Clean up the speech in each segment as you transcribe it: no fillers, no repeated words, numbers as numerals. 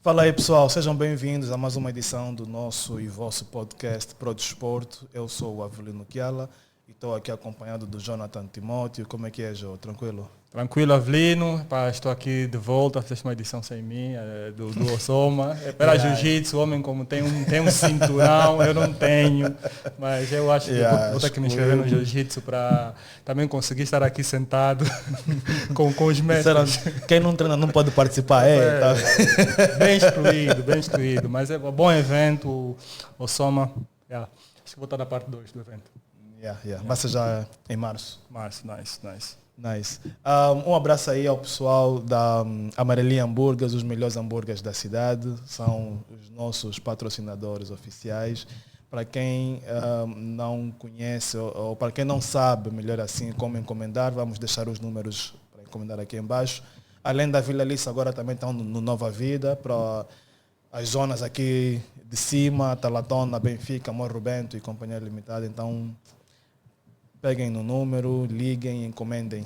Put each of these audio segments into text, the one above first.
Fala aí pessoal, sejam bem-vindos a mais uma edição do nosso e vosso podcast Pro Desporto. Eu sou o Avelino Kiala e estou aqui acompanhado do Jonathan Timóteo. Como é que é, Jô? Tranquilo? Tranquilo, Avelino. Estou aqui de volta, fizeste uma edição sem mim, do Osoma. Para jiu-jitsu, o homem como tem um cinturão, eu não tenho. Mas eu acho que vou ter que me inscrever no jiu-jitsu para também conseguir estar aqui sentado com os mestres. Quem não treina não pode participar, tá? Bem excluído. Mas é um bom evento, o Osoma. Acho que vou estar na parte 2 do evento. Vai ser já em março. Nice. Um abraço aí ao pessoal da Amarelinha Hambúrgueres, os melhores hambúrgueres da cidade. São os nossos patrocinadores oficiais. Para quem não conhece ou para quem não sabe, melhor assim, como encomendar, vamos deixar os números para encomendar aqui embaixo. Além da Vila Alice, agora também estão no Nova Vida, para as zonas aqui de cima, Talatona, Benfica, Morro Bento e Companhia Limitada. Então, peguem no número, liguem, encomendem.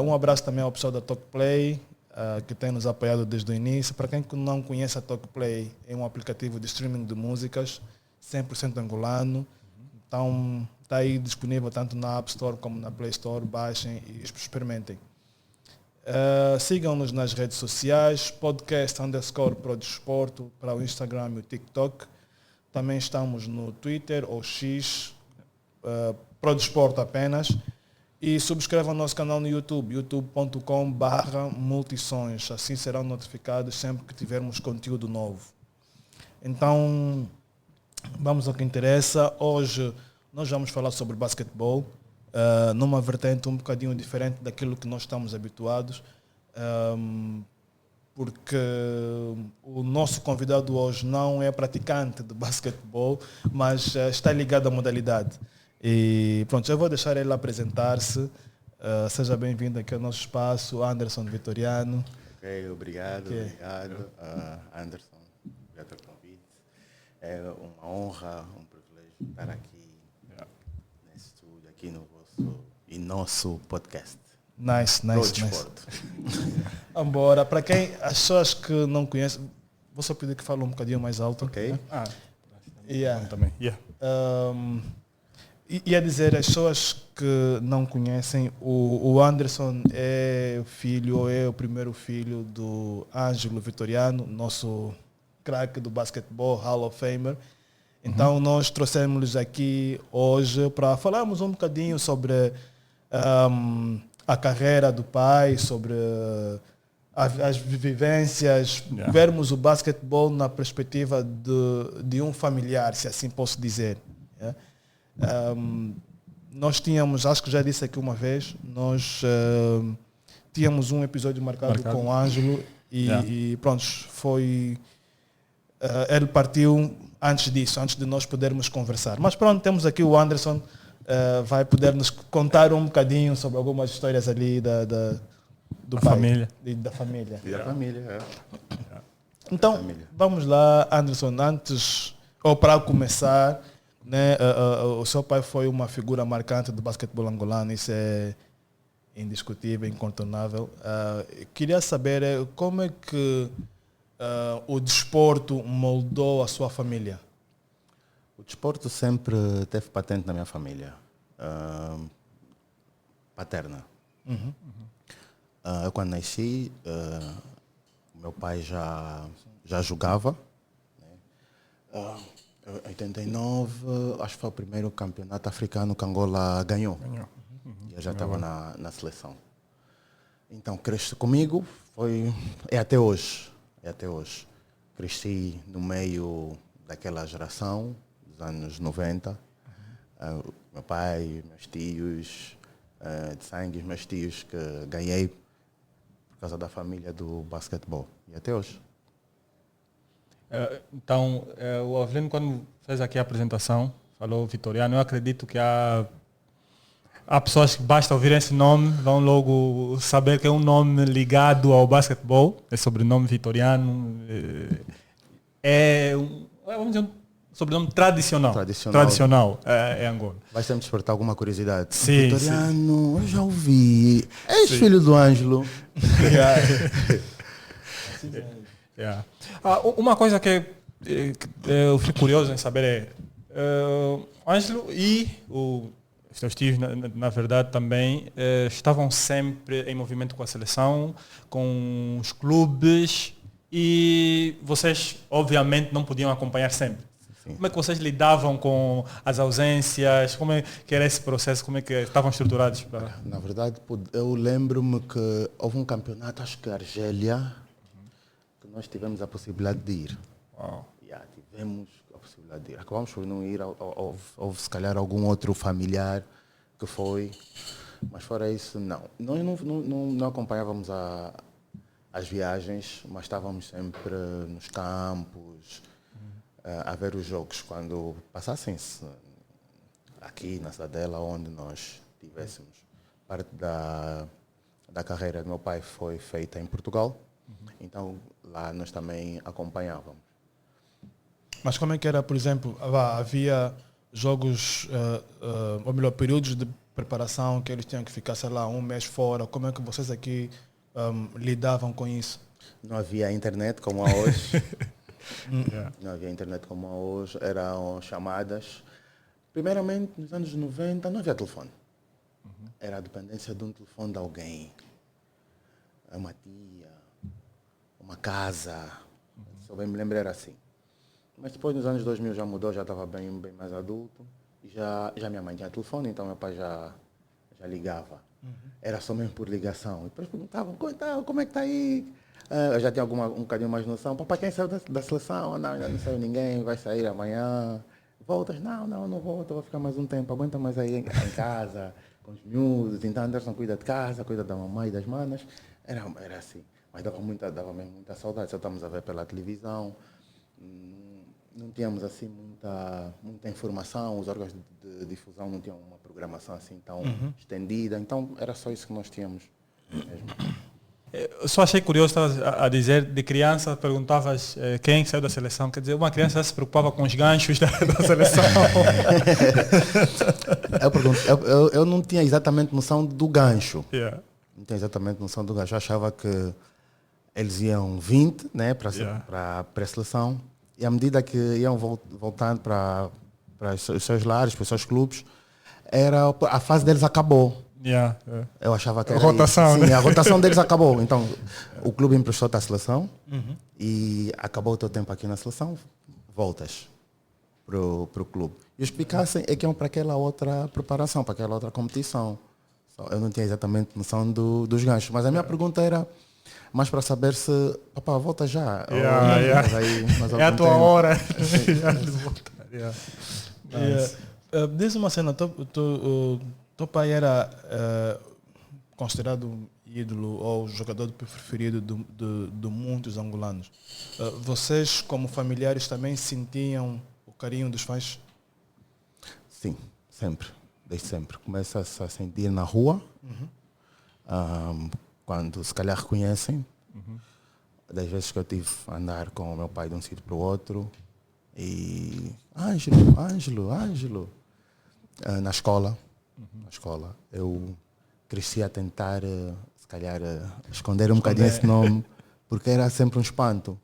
Um abraço também ao pessoal da Talkplay, que tem nos apoiado desde o início. Para quem não conhece a Talkplay, é um aplicativo de streaming de músicas, 100% angolano. Então, está aí disponível tanto na App Store como na Play Store. Baixem e experimentem. Sigam-nos nas redes sociais, podcast_Pro Desporto para o Instagram e o TikTok. Também estamos no Twitter ou X, Pro Desporto apenas. E subscrevam o nosso canal no YouTube, youtube.com/multisons. Assim serão notificados sempre que tivermos conteúdo novo. Então, vamos ao que interessa. Hoje nós vamos falar sobre basquetebol, numa vertente um bocadinho diferente daquilo que nós estamos habituados, porque o nosso convidado hoje não é praticante de basquetebol, mas está ligado à modalidade. E pronto, eu vou deixar ele apresentar-se. Seja bem-vindo aqui ao nosso espaço, Anderson Vitoriano. Ok, obrigado. Anderson, obrigado pelo convite. É uma honra, um privilégio estar aqui nesse estúdio, aqui no nosso podcast. Nice. Embora, para quem, as pessoas que não conhecem, vou só pedir que fale um bocadinho mais alto. Ok. Também. Ia dizer, as pessoas que não conhecem, o Anderson é o primeiro filho do Ângelo Vitoriano, nosso craque do basquetebol, Hall of Famer. Então nós trouxemos aqui hoje para falarmos um bocadinho sobre a carreira do pai, sobre as vivências, vermos o basquetebol na perspectiva de um familiar, se assim posso dizer. Nós tínhamos, acho que já disse aqui uma vez, nós tínhamos um episódio marcado com o Ângelo e pronto, foi... ele partiu antes disso, antes de nós podermos conversar. Mas pronto, temos aqui o Anderson, vai poder nos contar um bocadinho sobre algumas histórias ali do pai, família. Da família. E da família, Então, vamos lá, Anderson, ou para começar, né, o seu pai foi uma figura marcante do basquetebol angolano, isso é indiscutível, incontornável. Queria saber como é que o desporto moldou a sua família. O desporto sempre esteve patente na minha família, paterna. Eu quando nasci, meu pai já jogava. Né? 89, acho que foi o primeiro campeonato africano que Angola ganhou. Eu já estava na seleção. Então, cresci comigo, é até hoje. Cresci no meio daquela geração, dos anos 90. Meu pai, meus tios, de sangue, meus tios que ganhei por causa da família do basquetebol. E até hoje. Então, o Avelino, quando fez aqui a apresentação, falou Vitoriano, eu acredito que há pessoas que basta ouvir esse nome, vão logo saber que é um nome ligado ao basquetebol, é sobrenome Vitoriano, vamos dizer, um sobrenome tradicional é Angola. Vai sempre despertar alguma curiosidade. Sim, Vitoriano, eu já ouvi. És filho do Ângelo. Yeah. Uma coisa que eu fico curioso em saber o Ângelo e os teus tios, na verdade, também estavam sempre em movimento com a seleção, com os clubes, e vocês, obviamente, não podiam acompanhar sempre. Sim. Como é que vocês lidavam com as ausências? Como é que era esse processo? Como é que estavam estruturados? Na verdade, eu lembro-me que houve um campeonato, acho que Argélia, que nós tivemos a possibilidade de ir. Tivemos a possibilidade de ir. Acabamos por não ir, houve se calhar algum outro familiar que foi, mas fora isso, não. Nós não acompanhávamos as viagens, mas estávamos sempre nos campos, a ver os jogos quando passassem-se aqui na Cidadela, onde nós tivéssemos. Parte da carreira do meu pai foi feita em Portugal, então lá nós também acompanhávamos. Mas como é que era, por exemplo, havia jogos, ou melhor, períodos de preparação que eles tinham que ficar, sei lá, um mês fora? Como é que vocês aqui lidavam com isso? Não havia internet como há hoje. Não havia internet como há hoje. Eram chamadas. Primeiramente, nos anos 90, não havia telefone. Era a dependência de um telefone de alguém. Uma tia, uma casa. Se eu bem me lembro, era assim. Mas depois, nos anos 2000, já mudou, já estava bem mais adulto. E já minha mãe tinha telefone, então meu pai já ligava. Era só mesmo por ligação. E depois perguntavam, como é que está aí? Eu já tinha um bocadinho mais noção. Papai, quem saiu da seleção? Não, ainda não saiu ninguém, vai sair amanhã. Voltas? Não volto, vou ficar mais um tempo. Aguenta mais aí em casa, com os miúdos. Então Anderson cuida de casa, cuida da mamãe e das manas. Era assim. Mas dava mesmo muita saudade. Só estamos a ver pela televisão. Não tínhamos assim muita informação, os órgãos de difusão não tinham uma programação assim tão estendida, então era só isso que nós tínhamos mesmo. Eu só achei curioso, estava a dizer, de criança perguntavas quem saiu da seleção, quer dizer, uma criança se preocupava com os ganchos da seleção. Eu não tinha exatamente noção do gancho. Yeah. Não tinha exatamente noção do gancho. Eu achava que eles iam 20, né, para a pré-seleção. E à medida que iam voltando para os seus lares, para os seus clubes, a fase deles acabou. Eu achava que era a rotação, isso. Sim, né? a rotação deles acabou. Então, o clube emprestou-te à seleção e acabou o teu tempo aqui na seleção, voltas para o clube. E os picassem é que iam para aquela outra preparação, para aquela outra competição. Eu não tinha exatamente noção dos ganchos. Mas a minha pergunta era mais para saber se, papá, volta já. Mas aí, é a tua hora. Diz uma cena, teu pai era considerado ídolo ou jogador preferido de muitos angolanos. Vocês, como familiares, também sentiam o carinho dos fãs? Sim, sempre. Desde sempre. Começa-se a sentir na rua. Quando se calhar reconhecem, das vezes que eu tive a andar com o meu pai de um sítio para o outro, e Ângelo, na escola, eu cresci a tentar, se calhar, esconder um bocadinho esse nome, porque era sempre um espanto.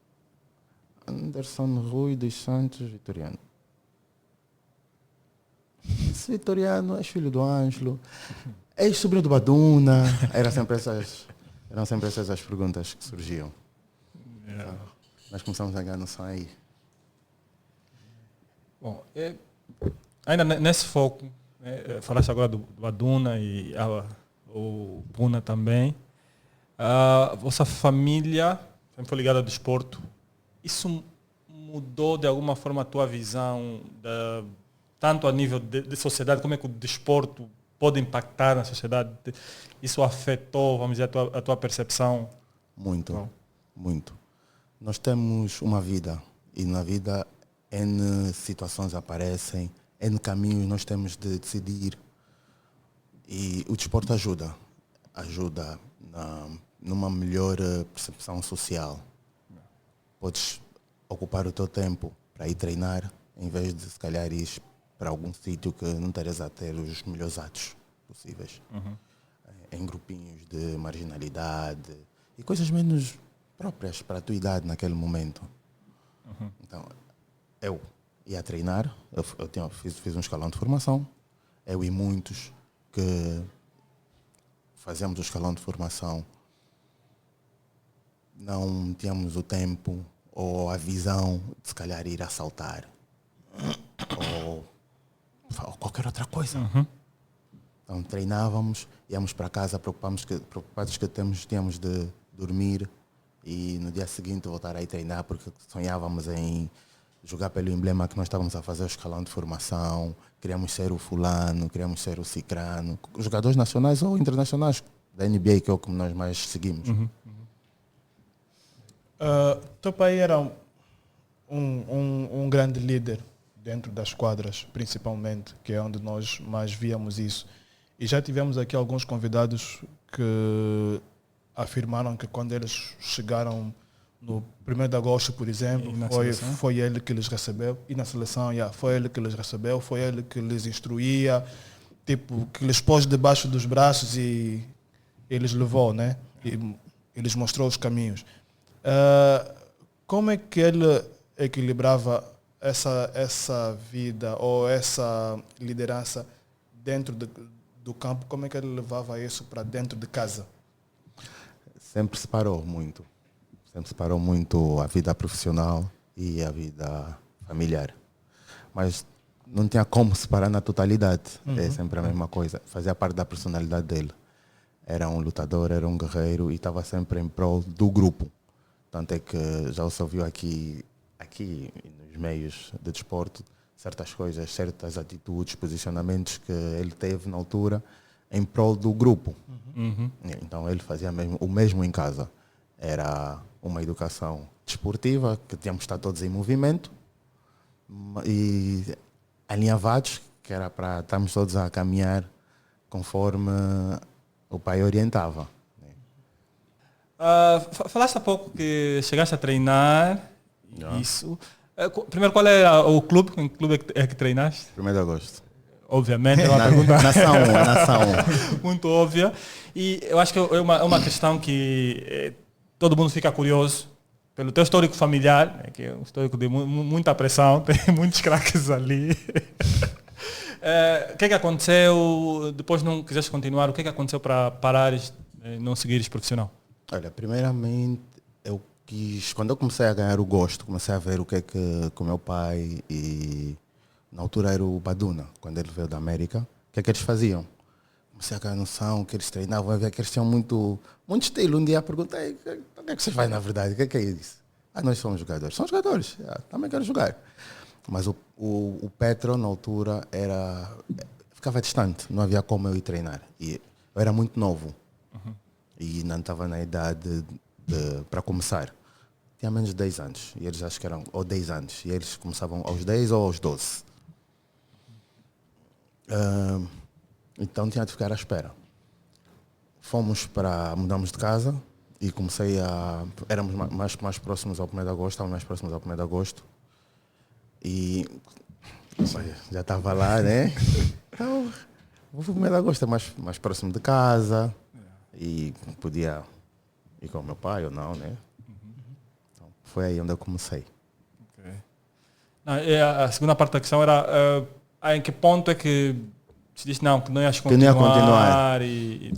Anderson Rui dos Santos Vitoriano. Esse Vitoriano é filho do Ângelo, é sobrinho do Baduna. Eram sempre essas as perguntas que surgiam. Então, nós começamos a ganhar noção aí. Bom, ainda nesse foco, falaste agora do Baduna e o Puna também. A vossa família sempre foi ligada ao desporto. Isso mudou de alguma forma a tua visão, tanto a nível de sociedade, como é que o desporto pode impactar na sociedade? Isso afetou, vamos dizer, a tua percepção? Muito, muito. Nós temos uma vida e na vida N situações aparecem, N caminhos nós temos de decidir e o desporto ajuda numa melhor percepção social. Podes ocupar o teu tempo para ir treinar em vez de se calhar ir para algum sítio que não estejas a ter os melhores atos possíveis. Em grupinhos de marginalidade e coisas menos próprias para a tua idade naquele momento. Então, eu ia treinar, fiz um escalão de formação, eu e muitos que fazemos o escalão de formação não tínhamos o tempo ou a visão de se calhar ir assaltar ou qualquer outra coisa. Então treinávamos, íamos para casa preocupados que tínhamos de dormir e no dia seguinte voltar a ir treinar porque sonhávamos em jogar pelo emblema que nós estávamos a fazer o escalão de formação, queríamos ser o fulano, queríamos ser o cicrano, jogadores nacionais ou internacionais da NBA, que é o que nós mais seguimos. Teu pai era um grande líder dentro das quadras, principalmente, que é onde nós mais víamos isso. E já tivemos aqui alguns convidados que afirmaram que quando eles chegaram no 1º de agosto, por exemplo, foi ele que lhes recebeu. E na seleção, foi ele que lhes recebeu, foi ele que lhes instruía, tipo, que lhes pôs debaixo dos braços e eles levou, né? E eles mostrou os caminhos. Como é que ele equilibrava essa vida ou essa liderança dentro do campo? Como é que ele levava isso para dentro de casa? Sempre separou muito a vida profissional e a vida familiar. Mas não tinha como separar na totalidade. É sempre a mesma coisa. Fazia parte da personalidade dele. Era um lutador, era um guerreiro e estava sempre em prol do grupo. Tanto é que já se ouviu aqui nos meios de desporto, certas coisas, certas atitudes, posicionamentos que ele teve na altura em prol do grupo. Então ele fazia o mesmo em casa. Era uma educação desportiva, que tínhamos de estar todos em movimento, e alinhavados, que era para estarmos todos a caminhar conforme o pai orientava. Falaste há pouco que chegaste a treinar. Isso. Primeiro, qual é o clube? Em que clube é que treinaste? 1º de agosto. Obviamente, é uma pergunta nação. muito óbvia. E eu acho que é uma questão que todo mundo fica curioso pelo teu histórico familiar, né, que é um histórico de muita pressão, tem muitos craques ali. O que é que aconteceu? Depois não quiseste continuar? O que é que aconteceu para parares e não seguires profissional? Olha, primeiramente, quando eu comecei a ganhar o gosto, comecei a ver o que é que o meu pai e na altura era o Baduna, quando ele veio da América, o que é que eles faziam? Comecei a ganhar noção que eles treinavam, a ver que eles tinham muito estilo. Um dia perguntei, o que é que vocês fazem na verdade? O que é isso? Nós somos jogadores. São jogadores, também quero jogar. Mas o Petro, na altura, ficava distante, não havia como eu ir treinar. E eu era muito novo e não estava na idade para começar. Tinha menos de 10 anos, e eles acho que eram, ou 10 anos, e eles começavam aos 10 ou aos 12. Então tinha de ficar à espera. Mudamos de casa e éramos mais próximos ao 1º de agosto, estávamos mais próximos ao 1º de agosto. E já estava lá, né? Então, o 1º de agosto é mais próximo de casa e podia ir com o meu pai ou não, né? Então, foi aí onde eu comecei. Okay. A segunda parte da questão era em que ponto é que se disse que não ias continuar?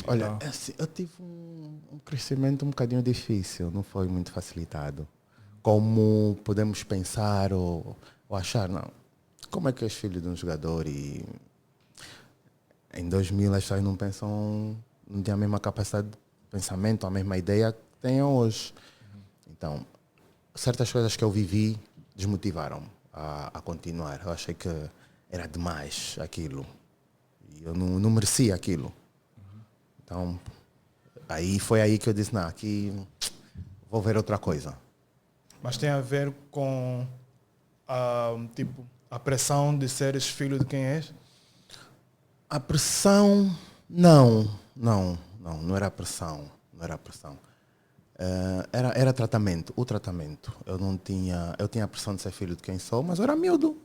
Olha, assim, eu tive um crescimento um bocadinho difícil, não foi muito facilitado. Como podemos pensar ou achar, não. Como é que és filho de um jogador e em 2000 as pessoas não têm a mesma capacidade de pensamento, a mesma ideia que têm hoje. Então, certas coisas que eu vivi desmotivaram-me a continuar. Eu achei que era demais aquilo. E eu não merecia aquilo. Então, foi aí que eu disse, não, aqui vou ver outra coisa. Mas tem a ver com a pressão de seres filho de quem és? A pressão, não era pressão. Era tratamento, o tratamento. Eu tinha a pressão de ser filho de quem sou, mas eu era miúdo.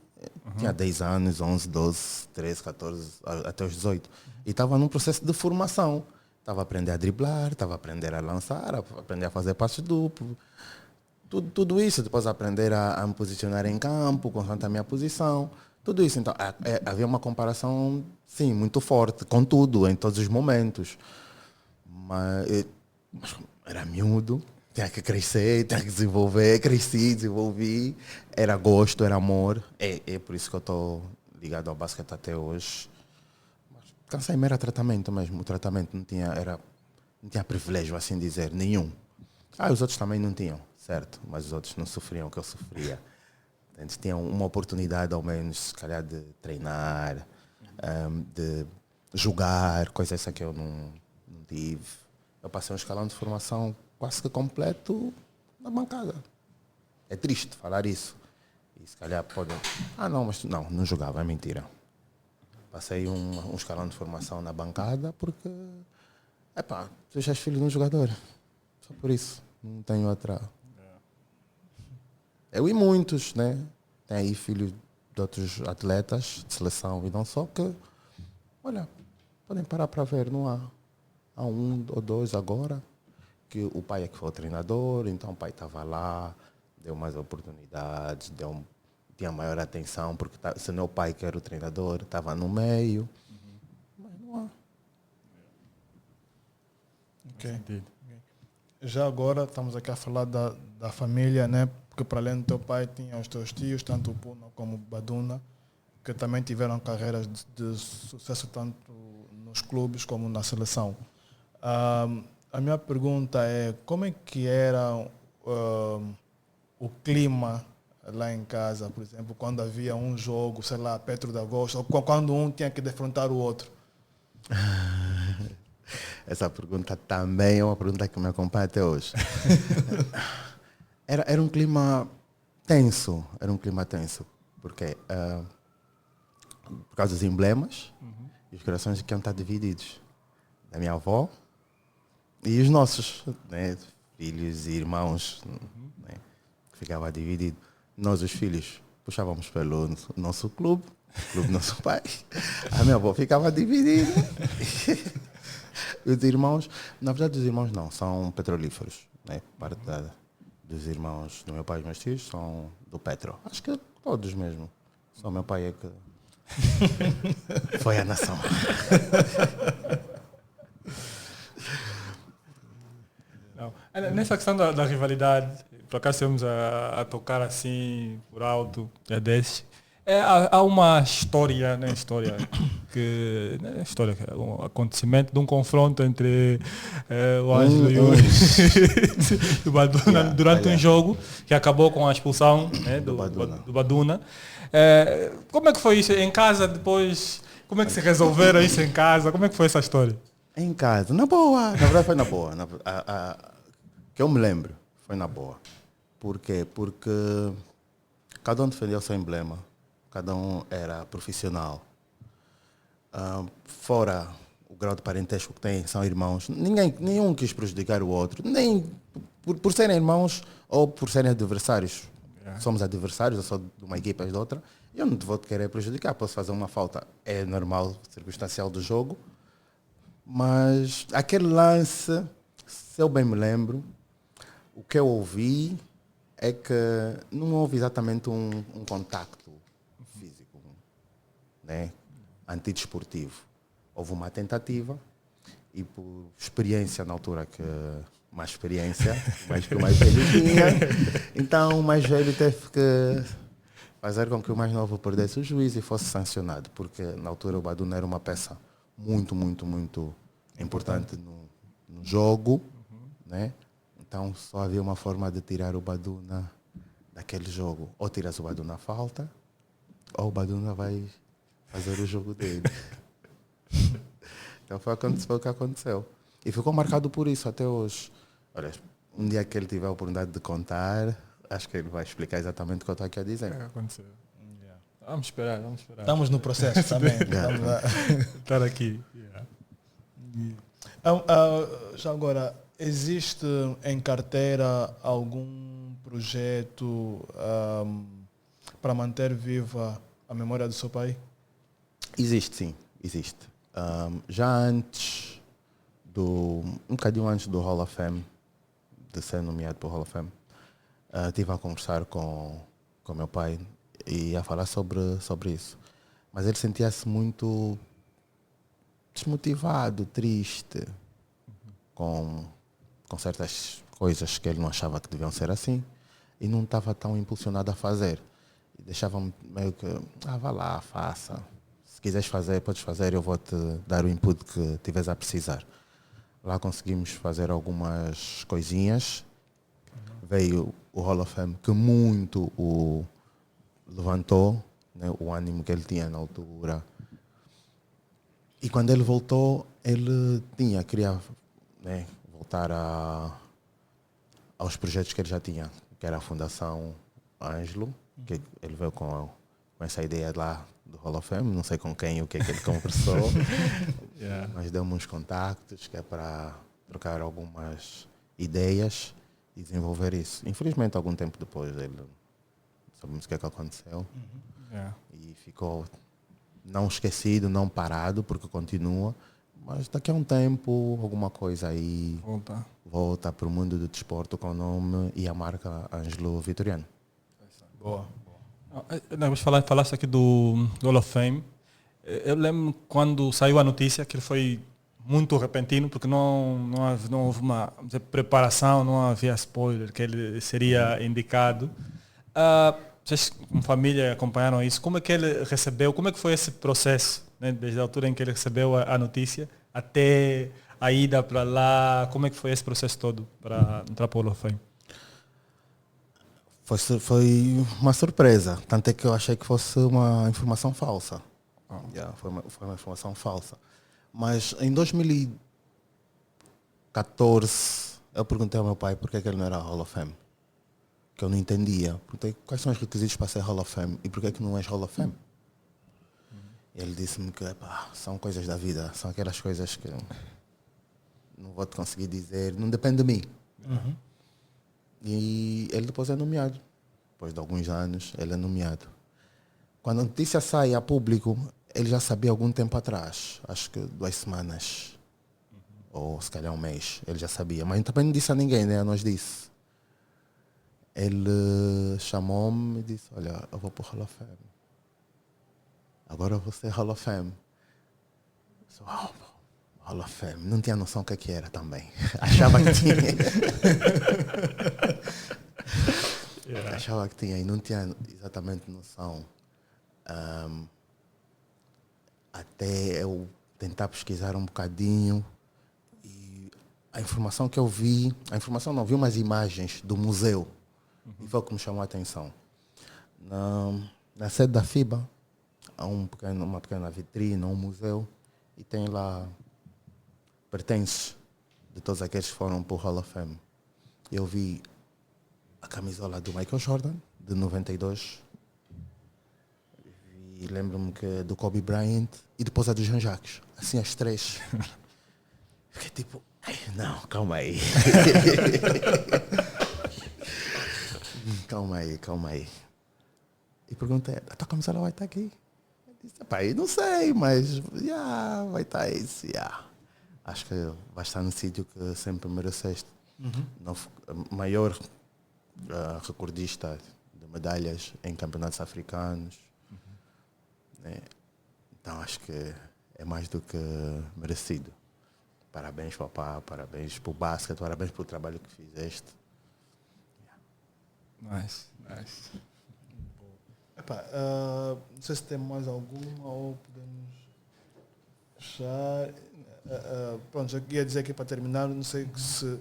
Tinha 10 anos, 11, 12, 13, 14, até os 18. E estava num processo de formação. Estava a aprender a driblar, estava a aprender a lançar, a aprender a fazer passos duplos. Tudo isso, depois aprender a me posicionar em campo, constante a minha posição. Tudo isso. Então, havia uma comparação, sim, muito forte, com tudo, em todos os momentos. Mas era miúdo, tinha que crescer, tinha que desenvolver. Cresci, desenvolvi. Era gosto, era amor. É por isso que eu estou ligado ao basquete até hoje. Cansei-me, era tratamento mesmo. O tratamento não tinha privilégio, assim dizer, nenhum. Os outros também não tinham, certo? Mas os outros não sofriam o que eu sofria. Eles tinham uma oportunidade, ao menos, se calhar, de treinar, de jogar, coisa essa que eu não tive. Eu passei um escalão de formação quase que completo na bancada. É triste falar isso. E se calhar podem... não jogava, é mentira. Passei um escalão de formação na bancada porque, tu és filho de um jogador. Só por isso. Não tenho outra. Eu e muitos, né? Tem aí filhos de outros atletas de seleção e não só que, olha, podem parar para ver, não há. Há um ou dois agora, que o pai é que foi o treinador, então o pai estava lá, deu mais oportunidades, tinha maior atenção, porque se não o pai que era o treinador, estava no meio. Mas não há. Ok. Já agora estamos aqui a falar da família, né? Porque para além do teu pai tinha os teus tios, tanto o Puna como o Baduna, que também tiveram carreiras de sucesso tanto nos clubes como na seleção. A minha pergunta é, como é que era o clima lá em casa, por exemplo, quando havia um jogo, sei lá, Petro de Agosto, ou quando um tinha que defrontar o outro? Essa pergunta também é uma pergunta que me acompanha até hoje. Era um clima tenso, porque por causa dos emblemas e os corações que iam estar divididos. Da minha avó e os nossos, né, filhos e irmãos, né, que ficava dividido. Nós, os filhos, puxávamos pelo nosso clube, o clube do nosso pai. A minha avó ficava dividida. Os irmãos, na verdade os irmãos não, são petrolíferos. Né? Parte dos irmãos do meu pai e meus tios são do Petro. Acho que todos mesmo. Só meu pai é que foi a nação. Não. Nessa questão da rivalidade, por acaso estamos a tocar assim por alto, desses. Há uma história, né? Um acontecimento de um confronto entre o Ângelo e o Baduna durante um jogo que acabou com a expulsão, né, do Baduna. Como é que foi isso em casa depois? Como é que se resolveram isso em casa? Como é que foi essa história? Em casa, na boa. Na verdade foi na boa. Que eu me lembro, foi na boa. Por quê? Porque cada um defendeu o seu emblema. Cada um era profissional. Fora o grau de parentesco que tem, são irmãos. Nenhum quis prejudicar o outro. Nem por serem irmãos ou por serem adversários. Somos adversários, eu sou de uma equipa e de outra. Eu não te vou querer prejudicar. Posso fazer uma falta. É normal, circunstancial do jogo. Mas aquele lance, se eu bem me lembro, o que eu ouvi é que não houve exatamente um contacto físico, né? Antidesportivo. Houve uma tentativa e por experiência na altura que mais experiência, mais que o mais velho tinha, então o mais velho teve que fazer com que o mais novo perdesse o juízo e fosse sancionado, porque na altura o Baduna era uma peça muito, muito, muito importante no jogo, né? Então só havia uma forma de tirar o Baduna daquele jogo. Ou tiras o Baduna na falta, ou o Baduna vai fazer o jogo dele. Então foi o que aconteceu. E ficou marcado por isso até hoje. Olha, um dia que ele tiver a oportunidade de contar, acho que ele vai explicar exatamente o que eu estou aqui a dizer. Aconteceu. Vamos esperar. Estamos no processo também. Estar aqui. Já agora, existe em carteira algum projeto para manter viva a memória do seu pai? Existe, sim. Existe. Já antes um bocadinho antes do Hall of Fame, de ser nomeado para o Hall of Fame, estive a conversar com meu pai e a falar sobre isso. Mas ele sentia-se muito desmotivado, triste, com certas coisas que ele não achava que deviam ser assim e não estava tão impulsionado a fazer. E deixava-me meio que, vá lá, faça. Se quiseres fazer, podes fazer, eu vou-te dar o input que tiveres a precisar. Lá conseguimos fazer algumas coisinhas. Veio o Hall of Fame, que muito o levantou, né, o ânimo que ele tinha na altura. E quando ele voltou, ele queria, né, voltar aos projetos que ele já tinha, que era a Fundação Ângelo, que ele veio com essa ideia lá do Hall of Fame, não sei com quem, o que é que ele conversou, mas deu-me uns contactos que é para trocar algumas ideias e desenvolver isso. Infelizmente, algum tempo depois, ele sabemos o que é que aconteceu e ficou não esquecido, não parado, porque continua, mas daqui a um tempo, alguma coisa aí volta para o mundo do desporto com o nome e a marca Ângelo Vitoriano. Boa. Nós falaste aqui do Hall of Fame. Eu lembro quando saiu a notícia que ele foi muito repentino, porque não houve uma preparação, não havia spoiler que ele seria indicado. Vocês, como família, acompanharam isso? Como é que ele recebeu? Como é que foi esse processo, né? Desde a altura em que ele recebeu a notícia até a ida para lá? Como é que foi esse processo todo para entrar para o Hall of Fame? Foi uma surpresa, tanto é que eu achei que fosse uma informação falsa. Foi uma informação falsa. Mas em 2014 eu perguntei ao meu pai por que ele não era Hall of Fame. Que eu não entendia. Perguntei quais são os requisitos para ser Hall of Fame e por que não és Hall of Fame. Ele disse-me que são coisas da vida, são aquelas coisas que não vou te conseguir dizer, não depende de mim. E ele depois é nomeado. Depois de alguns anos, ele é nomeado. Quando a notícia sai a público, ele já sabia algum tempo atrás, acho que 2 semanas, ou se calhar um mês, ele já sabia. Mas também não disse a ninguém, né? Nós disse. Ele chamou-me e disse, olha, eu vou para o Hall of Fame. Agora eu vou ser Hall of Fame. Hall of Fame. Não tinha noção o que era também. Achava que tinha. Achava que tinha e não tinha exatamente noção. Até eu tentar pesquisar um bocadinho e a informação que eu vi, vi umas imagens do museu e foi o que me chamou a atenção. Na sede da FIBA há uma pequena vitrine, um museu e tem lá pertences de todos aqueles que foram para o Hall of Fame. Eu vi a camisola do Michael Jordan, de 92. E lembro-me que do Kobe Bryant e depois a do Jean-Jacques. Assim, as 3. Fiquei tipo, não, calma aí. calma aí. E perguntei, a tua camisola vai estar aqui? Eu disse, pai, não sei, mas vai estar isso. Acho que vai estar no sítio que sempre mereceste. Maior recordista de medalhas em campeonatos africanos. Né? Então acho que é mais do que merecido. Parabéns, papá, parabéns pelo basquete, parabéns pelo trabalho que fizeste. Nice. Não sei se tem mais alguma ou podemos fechar. Pronto, eu ia dizer aqui para terminar, não sei se...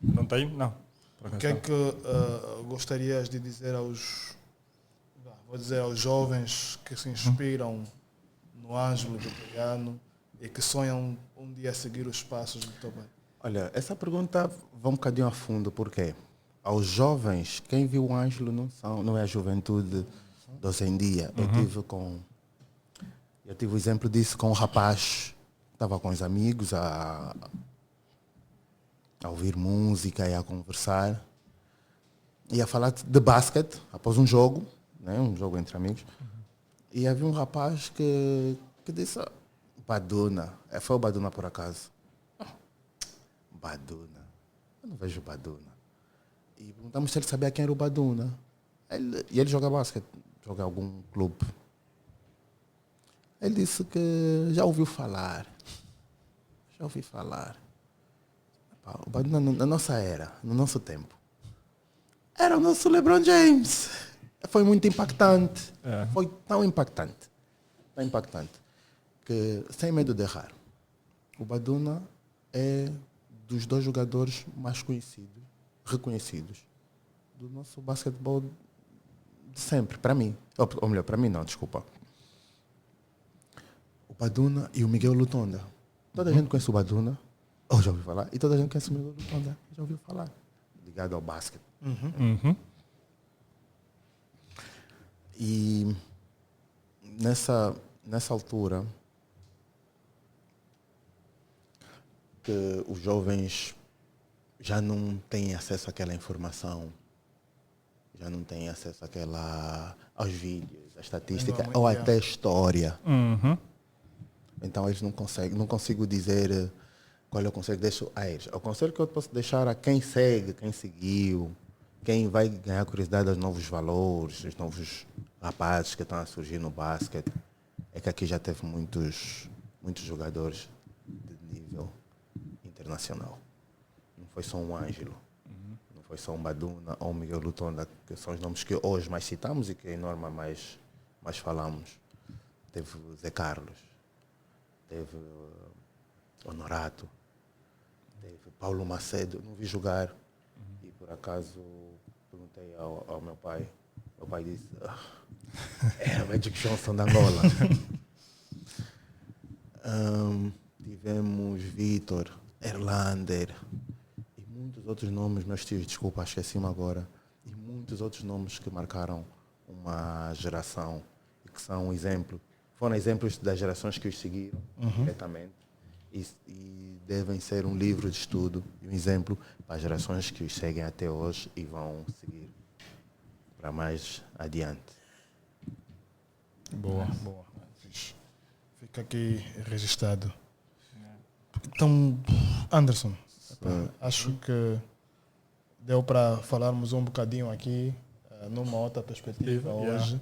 Não tem? Não. O que é que gostarias de dizer aos jovens que se inspiram no Ângelo Vitoriano e que sonham um dia seguir os passos do teu pai? Olha, essa pergunta vai um bocadinho a fundo, porque aos jovens, quem viu o Ângelo não é a juventude de hoje em dia. Eu tive o exemplo disso com um rapaz, estava com os amigos a ouvir música e a conversar e a falar de basquete após um jogo, né, um jogo entre amigos. E havia um rapaz que disse, Baduna, foi o Baduna por acaso. Baduna. Eu não vejo o Baduna. E perguntamos se ele sabia quem era o Baduna. Ele joga basquete, joga em algum clube. Ele disse que já ouviu falar. Já ouvi falar. O Baduna, na nossa era, no nosso tempo, era o nosso LeBron James. Foi muito impactante. Foi tão impactante, que, sem medo de errar, o Baduna é dos 2 jogadores mais conhecidos, reconhecidos, do nosso basquetebol de sempre, para mim. Ou melhor, para mim não, desculpa. O Baduna e o Miguel Lutonda. Toda a gente conhece o Baduna, ou já ouviu falar, e toda a gente conhece o Miguel Lutonda, já ouviu falar, ligado ao basquete. E nessa altura que os jovens já não têm acesso àquela informação, já não têm acesso aos vídeos, à estatística ou até à história. Então eles não consigo dizer qual é o conselho que deixo a eles. O conselho que eu posso deixar a quem segue, quem seguiu, quem vai ganhar curiosidade dos novos valores, dos novos rapazes que estão a surgir no basquete, é que aqui já teve muitos jogadores de nível internacional. Não foi só um Ângelo, não foi só um Baduna ou um Miguel Lutonda, que são os nomes que hoje mais citamos e que em Norma mais falamos. Teve o Zé Carlos, teve Honorato, teve Paulo Macedo. Não vi jogar e por acaso perguntei ao meu pai. Meu pai disse, era o Magic Johnson da Angola. Tivemos Vitor, Erlander e muitos outros nomes, meus tios, desculpa, esqueci-me agora, e muitos outros nomes que marcaram uma geração e que são foram exemplos das gerações que os seguiram diretamente e devem ser um livro de estudo e um exemplo para as gerações que os seguem até hoje e vão seguir para mais adiante. Boa. Fica aqui registrado. Então, Anderson, acho que deu para falarmos um bocadinho aqui, numa outra perspectiva hoje.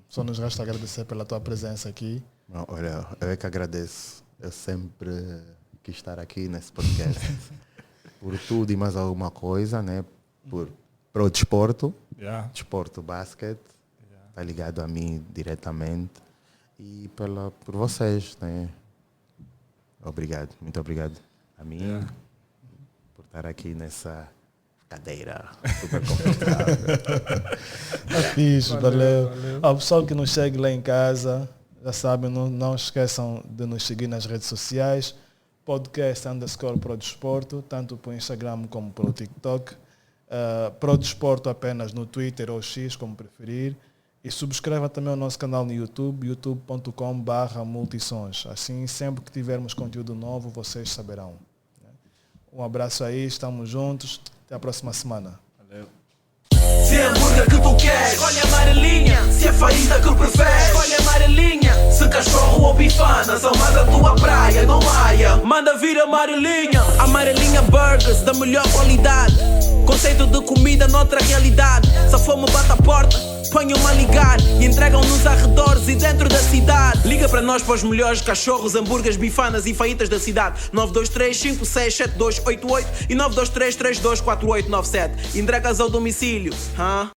Só nos resta agradecer pela tua presença aqui. Olha, eu é que agradeço. Eu sempre quis estar aqui nesse podcast. Por tudo e mais alguma coisa, né? Para o desporto, desporto, basquete, está ligado a mim diretamente. E por vocês, né? Obrigado, muito obrigado a mim por estar aqui nessa cadeira super confortável. Valeu. Ao pessoal que nos segue lá em casa, já sabem, não esqueçam de nos seguir nas redes sociais, podcast_prodesporto, tanto para o Instagram como para o TikTok. Prodesporto apenas no Twitter ou X, como preferir. E subscreva também o nosso canal no YouTube, youtube.com/multisons. Assim, sempre que tivermos conteúdo novo, vocês saberão. Um abraço aí, estamos juntos. Até a próxima semana. Valeu. Se é hambúrguer que tu queres, escolhe a amarelinha. Se é faíta que preferes, escolhe a amarelinha. Se cachorro ou bifana, são mais a tua praia, não maia. Manda vir a amarelinha. Amarelinha Burgers, da melhor qualidade. Conceito de comida noutra realidade. Se a fome bate a porta, ponham-me a ligar e entregam nos arredores e dentro da cidade. Liga para nós, para os melhores cachorros, hambúrgueres, bifanas e faítas da cidade. 923-567288 e 923-324897. Entregas ao domicílio.